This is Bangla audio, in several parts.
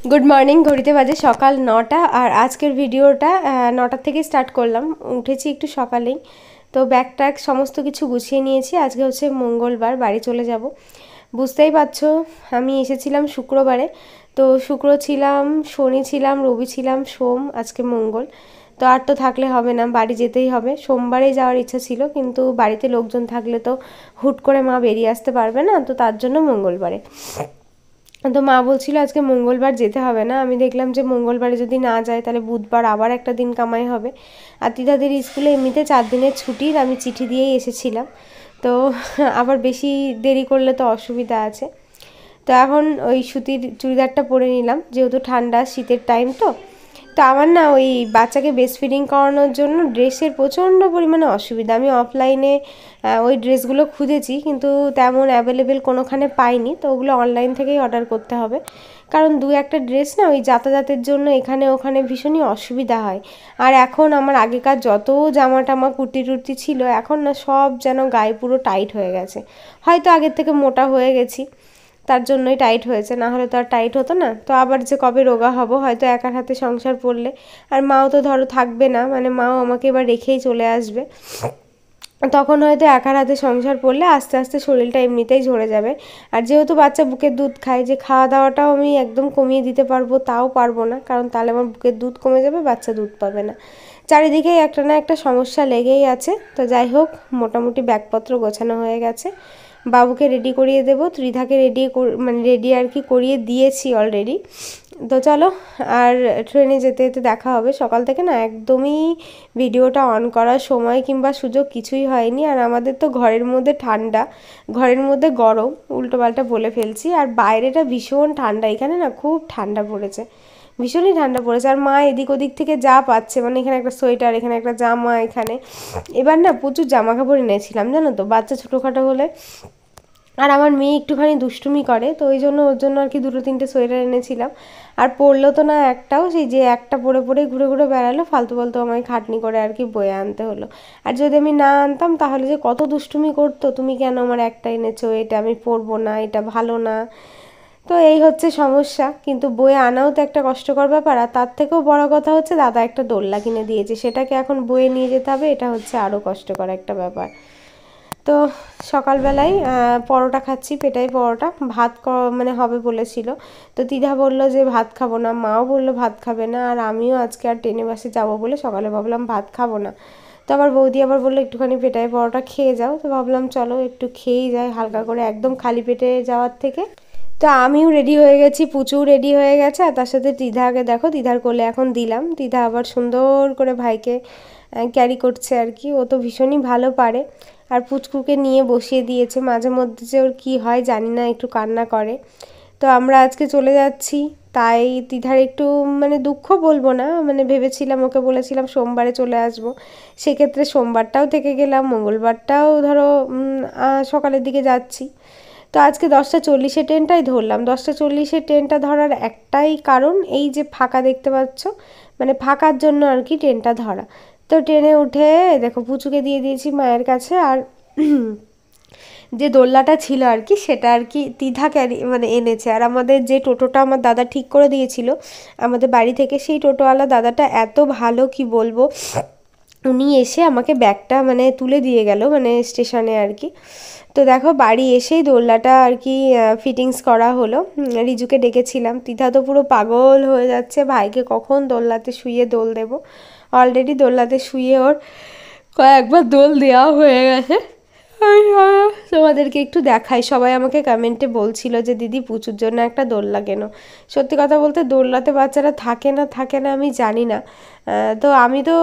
Good morning. ঘড়িতে বাজে সকাল 9টা আর আজকের ভিডিওটা 9টার থেকে স্টার্ট করলাম। উঠেছি একটু সকালেই, তো ব্যাগ ট্যাগ সমস্ত কিছু গুছিয়ে নিয়েছি। আজকে হচ্ছে মঙ্গলবার, বাড়ি চলে যাব। বুঝতেই পারছো, আমি এসেছিলাম শুক্রবারে, তো শুক্র ছিলাম, শনি ছিলাম, রবি ছিলাম, সোম, আজকে মঙ্গল। তো আর তো থাকলে হবে না, বাড়ি যেতেই হবে। সোমবারেই যাওয়ার ইচ্ছা ছিল, কিন্তু বাড়িতে লোকজন থাকলে তো হুট করে মা বেরিয়ে আসতে পারবে না, তো তার জন্য মঙ্গলবারে। তো মা বলছিল আজকে মঙ্গলবার যেতে হবে না। আমি দেখলাম যে মঙ্গলবারে যদি না যায় তাহলে বুধবার আবার একটা দিন কামাই হবে। আর তিধাদের স্কুলে এমনিতে 4 দিনের ছুটির আমি চিঠি দিয়েই এসেছিলাম, তো আবার বেশি দেরি করলে তো অসুবিধা আছে। তো এখন ওই সুতির চুড়িদারটা পরে নিলাম, যেহেতু ঠান্ডা শীতের টাইম। তো আমার না ওই বাচ্চাকে ব্রেস্ট ফিডিং করানোর জন্য ড্রেসের প্রচণ্ড পরিমাণে অসুবিধা। আমি অফলাইনে ওই ড্রেসগুলো খুঁজেছি, কিন্তু তেমন অ্যাভেলেবেল কোনোখানে পাইনি, তো ওগুলো অনলাইন থেকেই অর্ডার করতে হবে। কারণ দু একটা ড্রেস না ওই যাতায়াতের জন্য এখানে ওখানে ভীষণই অসুবিধা হয়। আর এখন আমার আগেকার যত জামা টামা কুর্তি টুর্তি ছিল, এখন না সব যেন গায়ে পুরো টাইট হয়ে গেছে। হয়তো আগের থেকে মোটা হয়ে গেছি, তার জন্যই টাইট হয়েছে, না হলে তো আর টাইট হতো না। তো আবার যে কবে রোগা হব হয়তো একার হাতে সংসার পড়লে। আর মাও তো ধরো থাকবে না, মানে মাও আমাকে এবার রেখেই চলে আসবে, তখন হয়তো একার হাতে সংসার পড়লে আস্তে আস্তে শরীরটা এমনিতেই ঝরে যাবে। আর যেহেতু বাচ্চা বুকের দুধ খায়, যে খাওয়া দাওয়াটাও আমি একদম কমিয়ে দিতে পারবো তাও পারবো না, কারণ তাহলে আমার বুকের দুধ কমে যাবে, বাচ্চা দুধ পাবে না। চারিদিকেই একটা না একটা সমস্যা লেগেই আছে। তো যাই হোক, মোটামুটি ব্যাগপত্র গোছানো হয়ে গেছে। বাবুকে রেডি করিয়ে দেবো, ত্রিধাকে রেডি আর কি করিয়ে দিয়েছি অলরেডি। তো চলো, আর ট্রেনে যেতে যেতে দেখা হবে। সকাল থেকে না একদমই ভিডিওটা অন করার সময় কিংবা সুযোগ কিছুই হয়নি। আর আমাদের তো ঘরের মধ্যে ঠান্ডা, ঘরের মধ্যে গরম, উল্টোপাল্টা বলে ফেলছি। আর বাইরেটা ভীষণ ঠান্ডা, এখানে না খুব ঠান্ডা পড়েছে, ভীষণই ঠান্ডা পড়েছে। আর মা এদিক ওদিক থেকে যা পাচ্ছে, মানে এখানে একটা সোয়েটার, এখানে একটা জামা, এখানে এবার না প্রচুর জামা কাপড় এনেছিলাম জানো তো, বাচ্চা ছোটোখাটো হলে। আর আমার মেয়ে একটুখানি দুষ্টুমি করে, তো ওই জন্য ওর জন্য আর কি 2-3টে সোয়েটার এনেছিলাম। আর পরলো তো না একটাও, সেই যে একটা পরে পরে ঘুরে ঘুরে বেড়ালো, ফালতু ফালতু আমায় খাটনি করে আর কি বয়ে আনতে হলো। আর যদি আমি না আনতাম তাহলে যে কত দুষ্টুমি করতো, তুমি কেন আমার একটা এনেছো, এটা আমি পরবো না, এটা ভালো না। তো এই হচ্ছে সমস্যা, কিন্তু বয়ে আনাও তো একটা কষ্টকর ব্যাপার। আর তার থেকেও বড় কথা হচ্ছে দাদা একটা দোলনা কিনে দিয়েছে, সেটাকে এখন বয়ে নিয়ে যেতে হবে, এটা হচ্ছে আরও কষ্টকর একটা ব্যাপার। তো সকালবেলায় পরোটা খাচ্ছি, পেটাই পরোটা। ভাত মানে হবে বলেছিল, তো তিধা বললো যে ভাত খাবো না, মাও বললো ভাত খাবে না, আর আমিও আজকে আর ট্রেনে বাসে যাবো বলে সকালে ভাবলাম ভাত খাবো না। তো আবার বৌদি আবার বললো একটুখানি পেটাই পরোটা খেয়ে যাও, তো ভাবলাম চলো একটু খেয়েই যাই হালকা করে, একদম খালি পেটে যাওয়ার থেকে। তো আমিও রেডি হয়ে গেছি, পুচুও রেডি হয়ে গেছে, আর তার সাথে তিধাকে দেখো, তিধার কোলে এখন দিলাম। তিধা আবার সুন্দর করে ভাইকে ক্যারি করছে আর কি, ও তো ভীষণই ভালো পারে। আর পুচকুকে নিয়ে বসিয়ে দিয়েছে, মাঝে মধ্যে যে ওর কী হয় জানি না, একটু কান্না করে। তো আমরা আজকে চলে যাচ্ছি, তাই তিধার একটু মানে দুঃখ বলবো না, মানে ভেবেছিলাম, ওকে বলেছিলাম সোমবারে চলে আসবো, সেক্ষেত্রে সোমবারটাও থেকে গেলাম, মঙ্গলবারটাও ধরো সকালের দিকে যাচ্ছি। তো আজকে 10টা 40-এ ট্রেনটাই ধরলাম। 10টা 40-এ ট্রেনটা ধরার একটাই কারণ, এই যে ফাঁকা দেখতে পাচ্ছ, মানে ফাঁকার জন্য আর কি ট্রেনটা ধরা। তো ট্রেনে উঠে দেখো পুচুকে দিয়ে দিয়েছি মায়ের কাছে। আর যে দোলনাটা ছিল আর কি, সেটা আর কি তিধা মানে এনেছে। আর আমাদের যে টোটোটা আমার দাদা ঠিক করে দিয়েছিল আমাদের বাড়ি থেকে, সেই টোটোওয়ালা দাদাটা এত ভালো কি বলবো, উনি এসে আমাকে ব্যাগটা মানে তুলে দিয়ে গেল, মানে স্টেশনে আর কি। তো দেখো বাড়ি এসেই দোলনাটা আর কি ফিটিংস করা হলো। রিজুকে ডেকেছিলাম, তিথা তো পুরো পাগল হয়ে যাচ্ছে, ভাইকে কখন দোলনাতে শুইয়ে দোল দেবো। অলরেডি দোলনাতে শুয়ে ওর কয়েকবার দোল দেওয়া হয়ে গেছে। তোমাদেরকে একটু দেখাই, সবাই আমাকে কমেন্টে বলছিল যে দিদি পুচুর জন্য একটা দোলনা কেনো। সত্যি কথা বলতে দোলনাতে বাচ্চারা থাকে না আমি জানি না। তো আমি তো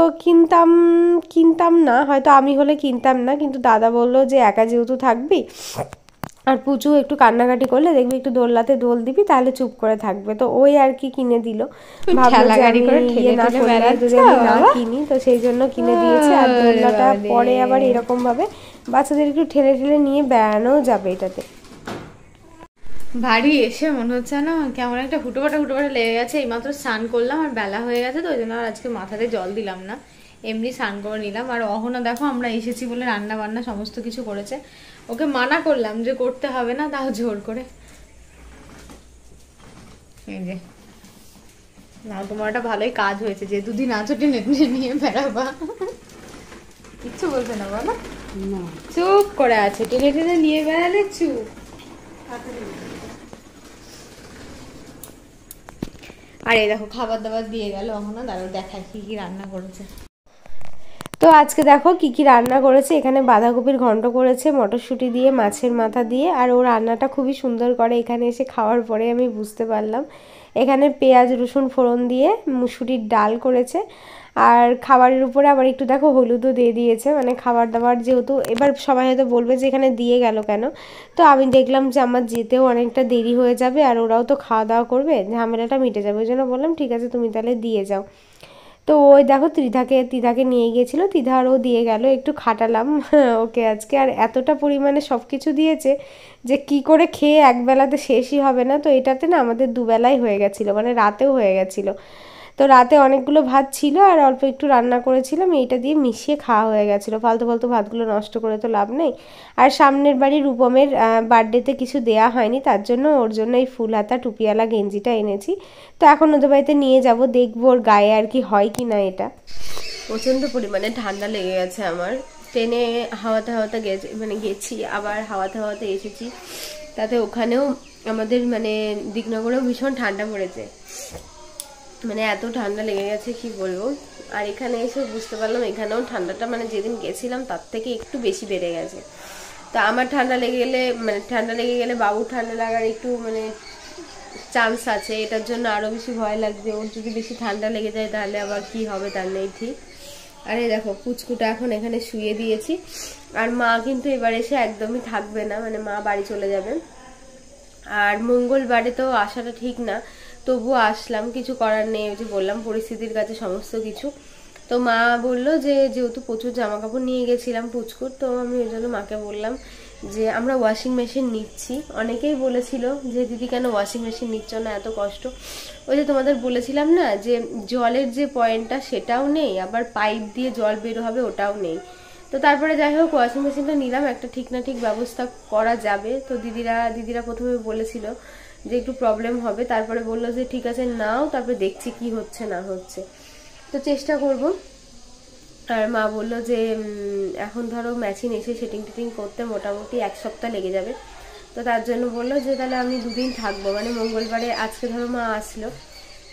কিনতাম না, হয়তো আমি হলে কিনতাম না, কিন্তু দাদা বললো যে একা যেহেতু থাকবি আর পুচু একটু কান্নাকাটি করলে দেখবি একটু দোলনাতে দোল দিবি, তাহলে চুপ করে থাকবে। তো ওই আর কি কিনে দিল, ভাবলো যে আমি ইয়ে না করলে যদি আমি না কিনি, তো সেই জন্য কিনে দিয়েছে। আর দোলনাটা পরে আবার এরকম ভাবে বাচ্চাদের একটু ঠেলে ঠেলে নিয়ে বেড়ানোও যাবে এটাতে। বাড়ি এসে মনে হচ্ছে না কেমন একটা হুটোপাটা লেগে গেছে। এইমাত্র স্নান করলাম আর বেলা হয়ে গেছে, তো ওই জন্য আর আজকে মাথাতে জল দিলাম না, এমনি স্নান করে নিলাম। আর অহনা দেখো আমরা এসেছি বলে রান্না বান্না সমস্ত কিছু করেছে, ওকে মানা করলাম যে করতে হবে না, তাও জোর করে এই যে না, তোমার একটা ভালোই কাজ হয়েছে যে দুদিন আছো টেনে নিয়ে বেড়াবা। কিচ্ছু বলছে না বলো? না চুপ করে আছে, টেনে টেনে নিয়ে বেড়ালে চুপ। আর এই দেখো খাবার দাবার দিয়ে গেল এখনো, দাঁড়াও দেখায় কি কি রান্না করেছে। তো আজকে দেখো কি কি রান্না করেছে। এখানে বাঁধাকপির ঘন্ট করেছে মটরশুঁটি দিয়ে, মাছের মাথা দিয়ে। আর ও রান্নাটা খুবই সুন্দর করে, এখানে এসে খাওয়ার পরে আমি বুঝতে পারলাম। এখানে পেঁয়াজ রসুন ফোড়ন দিয়ে মুসুরির ডাল করেছে। আর খাবারের উপরে আবার একটু দেখো হলুদও দিয়ে দিয়েছে, মানে খাবার দাবার যেহেতু। এবার সবাই হয়তো বলবে যে এখানে দিয়ে গেল কেন, তো আমি দেখলাম যে আমার যেতেও অনেকটা দেরি হয়ে যাবে আর ওরাও তো খাওয়া দাওয়া করবে, ঝামেলাটা মিটে যাবে, ওই জন্য বললাম ঠিক আছে তুমি তাহলে দিয়ে যাও। তো ওই দেখো ত্রিধাকে নিয়ে গিয়েছিল, ত্রিধা আরও দিয়ে গেল, একটু খাটালাম ওকে আজকে। আর এতটা পরিমাণে সব কিছু দিয়েছে যে কি করে খেয়ে একবেলাতে শেষই হবে না। তো এটাতে না আমাদের দুবেলাই হয়ে গেছিলো, মানে রাতেও হয়ে গেছিলো। তো রাতে অনেকগুলো ভাত ছিল আর অল্প একটু রান্না করেছিলাম, এইটা দিয়ে মিশিয়ে খাওয়া হয়ে গেছিলো। ফালতু ফালতু ভাতগুলো নষ্ট করে তো লাভ নেই। আর সামনের বাড়ির রূপমের বার্থডেতে কিছু দেয়া হয়নি, তার জন্য ওর জন্য এই ফুল হাতা টুপিওয়ালা গেঞ্জিটা এনেছি। তো এখন ওদের বাড়িতে নিয়ে যাব, দেখবো ওর গায়ে আর কি হয় কি না। এটা প্রচণ্ড পরিমাণে ঠান্ডা লেগে গেছে আমার। ট্রেনে হাওয়াতে হাওয়াতে গেছি, আবার হাওয়াতে হাওয়াতে এসেছি। তাতে ওখানেও আমাদের মানে দিকনগরেও ভীষণ ঠান্ডা পড়েছে, মানে এত ঠান্ডা লেগে গেছে কি বলবো। আর এখানে এসে বুঝতে পারলাম এখানেও ঠান্ডাটা মানে যেদিন গেছিলাম তার থেকে একটু বেশি বেড়ে গেছে। তা আমার ঠান্ডা লেগে গেলে বাবুর ঠান্ডা লাগার একটু মানে চান্স আছে, এটার জন্য আরও বেশি ভয় লাগছে। ওর যদি বেশি ঠান্ডা লেগে যায় তাহলে আবার কি হবে তার নেই ঠিক। আরে দেখো পুচকুটা এখন এখানে শুয়ে দিয়েছি। আর মা কিন্তু এবার এসে একদমই থাকবে না, মানে মা বাড়ি চলে যাবে। আর মঙ্গলবারে তো আসাটা ঠিক না, তবুও আসলাম, কিছু করার নেই। ওই যে বললাম পরিস্থিতির কাছে সমস্ত কিছু। তো মা বললো যে যেহেতু প্রচুর জামা কাপড় নিয়ে গেছিলাম পুচকুর, তো আমি ওই জন্য মাকে বললাম যে আমরা ওয়াশিং মেশিন নিচ্ছি। অনেকেই বলেছিল যে দিদি কেন ওয়াশিং মেশিন নিচ্ছ না, এত কষ্ট। ওই যে তোমাদের বলেছিলাম না যে জলের যে পয়েন্টটা সেটাও নেই, আবার পাইপ দিয়ে জল বের হবে ওটাও নেই। তো তারপরে যাই হোক ওয়াশিং মেশিনটা নিলাম, একটা ঠিক না ঠিক ব্যবস্থা করা যাবে। তো দিদিরা প্রথমে বলেছিল যে একটু প্রবলেম হবে, তারপরে বললো যে ঠিক আছে নাও, তারপরে দেখছি কি হচ্ছে না হচ্ছে, তো চেষ্টা করব। আর মা বললো যে এখন ধরো মেশিন এসে সেটিং টেটিং করতে মোটামুটি 1 সপ্তাহ লেগে যাবে। তো তার জন্য বললো যে তাহলে আমি 2 দিন থাকবো, মানে মঙ্গলবারে আজকে ধরো মা আসলো,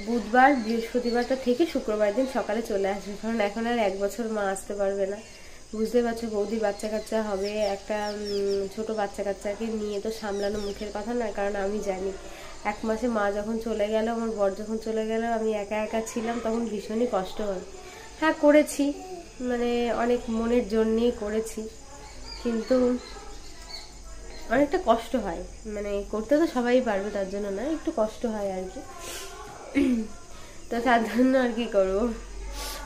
বুধবার বৃহস্পতিবারটা থেকে শুক্রবার দিন সকালে চলে আসবে, কারণ এখন আর 1 বছর মা আসতে পারবে না। বুঝতে পারছো বৌদি বাচ্চা কাচ্চা হবে, একটা ছোট বাচ্চা কাচ্চাকে নিয়ে তো সামলানো মুখের কথা না। কারণ আমি জানি 1 মাসে মা যখন চলে গেল, আমার বর যখন চলে গেল, আমি একা একা ছিলাম, তখন ভীষণই কষ্ট হয়। হ্যাঁ করেছি, মানে অনেক মনের জোর নিয়ে করেছি, কিন্তু অনেকটা কষ্ট হয়। মানে করতে তো সবাই পারবে তার জন্য না, একটু কষ্ট হয় আর কি। তো তার জন্য আর কি করবো,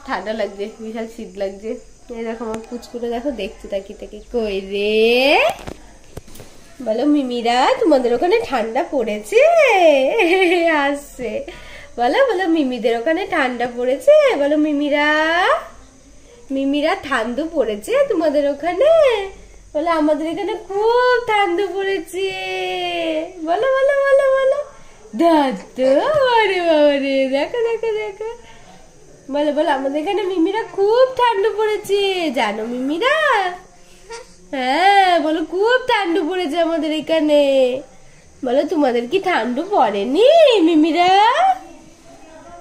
ঠান্ডা লাগছে, বিশাল শীত লাগছে। এই দেখো আমার পুচকুটা দেখো দেখতে তাকি কই রে, বলো মিমিরা তোমাদের ওখানে ঠান্ডা পড়েছে, আসছে বলো বলো মিমিদের ওখানে ঠান্ডা পড়েছে, বলো মিমিরা ঠান্ডা পড়েছে তোমাদের ওখানে, বলো আমাদের এখানে খুব ঠান্ডা পড়েছে, বলো বলো বলো বলো দাদা, আরে বাবারে দেখো দেখো দেখো, বলো বলো আমাদের এখানে মিমিরা খুব ঠান্ডা পড়েছে জানো মিমিরা, হ্যাঁ বলো খুব ঠান্ডা পড়েছে আমাদের এখানে, বলো তোমাদের কি ঠান্ডা পড়েনি মিমিরা,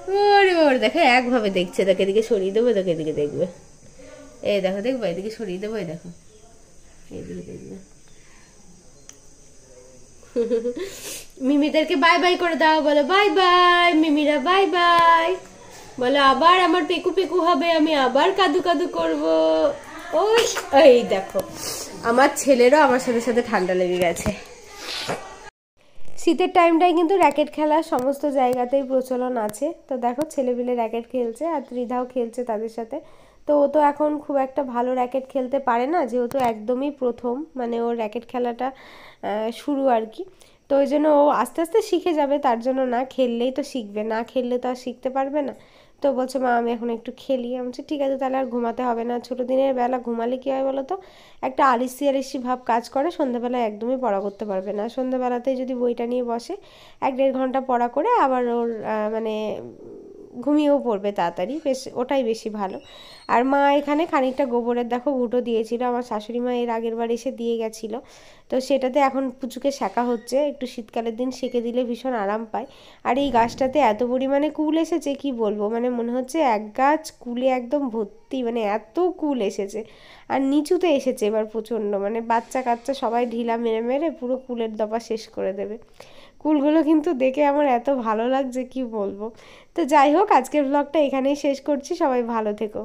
ওরে ওরে দেখো একভাবে দেখছে, তাকে এদিকে সরিয়ে দেবো, তোকে এদিকে দেখবে, এই দেখো দেখবো এদিকে সরিয়ে দেবো, এই দেখো এদিকে দেখবে। মিমিদেরকে বাই বাই করে দাও, বলো বাই বাই মিমিরা, বাই বাই বলো, আবার আমার পেকু পেকু হবে, আমি আবার কাদু কাদু করবো। ওই এই দেখো আমার ছেলেরও আমার সাথে সাথে ঠান্ডা লেগে গেছে। শীতের টাইমটায় কিন্তু র্যাকেট খেলা সমস্ত জায়গাতেই প্রচলন আছে। তো দেখো ছেলেপিলে র্যাকেট খেলছে আর ত্রিধাও খেলছে তাদের সাথে। তো ও তো এখন খুব একটা ভালো র্যাকেট খেলতে পারে না, যেহেতু একদমই প্রথম, মানে ওর র্যাকেট খেলাটা শুরু আর কি। তো ওই জন্য ও আস্তে আস্তে শিখে যাবে, তার জন্য না খেললেই তো শিখবে, না খেললে তো আর শিখতে পারবে না। তো বলছে মা আমি এখন একটু খেলি, আমি বলছি ঠিক আছে তাহলে আর ঘুমাতে হবে না। ছোটো দিনের বেলা ঘুমালে কী হয় বলো তো, একটা আলিসি ভাব কাজ করে, সন্ধ্যাবেলায় একদমই পড়া করতে পারবে না। সন্ধ্যাবেলাতেই যদি বইটা নিয়ে বসে 1-1.5 ঘন্টা পড়া করে আবার ওর মানে ঘুমিয়েও পড়বে তাড়াতাড়ি, বেশ ওটাই বেশি ভালো। আর মা এখানে খানিকটা গোবরের দেখো ঘুঁটো দিয়েছিল, আমার শাশুড়ি মা এর আগের বার এসে দিয়ে গেছিলো, তো সেটাতে এখন পুচুকে সেঁকা হচ্ছে, একটু শীতকালের দিন সেঁকে দিলে ভীষণ আরাম পায়। আর এই গাছটাতে এত পরিমাণে কুল এসেছে কি বলবো, মানে মনে হচ্ছে এক গাছ কুলে একদম ভর্তি, মানে এত কুল এসেছে। আর নিচুতে এসেছে এবার প্রচণ্ড, মানে বাচ্চা কাচ্চা সবাই ঢিলা মেরে মেরে পুরো কুলের দপা শেষ করে দেবে। কুলগুলো কিন্তু দেখে আমার এত ভালো লাগছে কি বলবো। তো যাই হোক, আজকের ব্লগটা এখানেই শেষ করছি, সবাই ভালো থেকো।